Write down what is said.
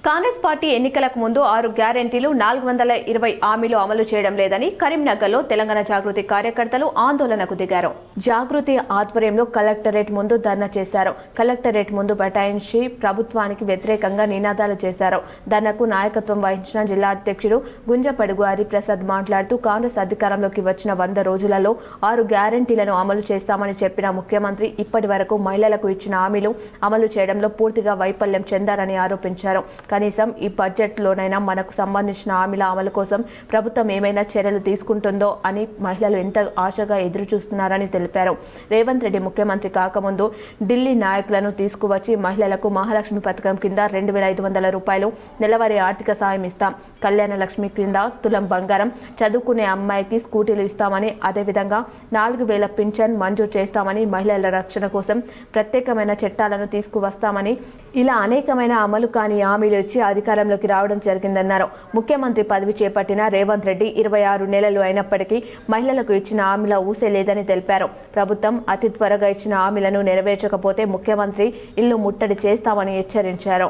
Congress party ఎన్నికలకు ముందు 6 గ్యారెంటీలు 420 హామీలు అమలు చేయడం లేదని కరీంనగర్లో తెలంగాణ జాగృతి కార్యకర్తలు ఆందోళనకు దిగారు. జాగృతి ఆధ్వర్యంలో కలెక్టరేట్ ముందు ధర్నా చేశారు. కలెక్టరేట్ ముందు బటాయించి ప్రభుత్వానికి వ్యతిరేకంగా నినాదాలు చేశారు. ధర్నాకు నాయకత్వం వహించిన జిల్లా అధ్యక్షుడు గుంజపడుగు హరిప్రసాద్ మాట్లాడుతూ కాంగ్రెస్ అధికారంలోకి వచ్చిన 100 రోజులలో 6 గ్యారెంటీలను అమలు చేస్తామని చెప్పిన ముఖ్యమంత్రి ఇప్పటి వరకు మహిళలకు ఇచ్చిన హామీలు అమలు చేయడంలో పూర్తిగా వైఫల్యం చెందారని ఆరోపించారు. కనీసం ఈ బడ్జెట్లోనైనా మనకు సంబంధించిన హామీల అమలు కోసం ప్రభుత్వం ఏమైనా చర్యలు తీసుకుంటుందో అని మహిళలు ఎంత ఆశగా ఎదురు చూస్తున్నారని తెలిపారు. రేవంత్ రెడ్డి ముఖ్యమంత్రి కాకముందు ఢిల్లీ నాయకులను తీసుకువచ్చి మహిళలకు మహాలక్ష్మి పథకం కింద 2500 రూపాయలు నెలవారీ ఆర్థిక సాయం ఇస్తాం, కళ్యాణ లక్ష్మి కింద తులం బంగారం, చదువుకునే అమ్మాయికి స్కూటీలు ఇస్తామని, అదేవిధంగా 4000 పింఛన్ మంజూరు చేస్తామని, మహిళల రక్షణ కోసం ప్రత్యేకమైన చట్టాలను తీసుకువస్తామని, ఇలా అనేకమైన అమలు కాని హామీలు ఇచ్చి అధికారంలోకి రావడం జరిగిందన్నారు. ముఖ్యమంత్రి పదవి చేపట్టిన రేవంత్ రెడ్డి 26 నెలలు అయినప్పటికీ మహిళలకు ఇచ్చిన హామీల ఊసే లేదని తెలిపారు. ప్రభుత్వం అతి త్వరగా ఇచ్చిన హామీలను నెరవేర్చకపోతే ముఖ్యమంత్రి ఇల్లు ముట్టడి చేస్తామని హెచ్చరించారు.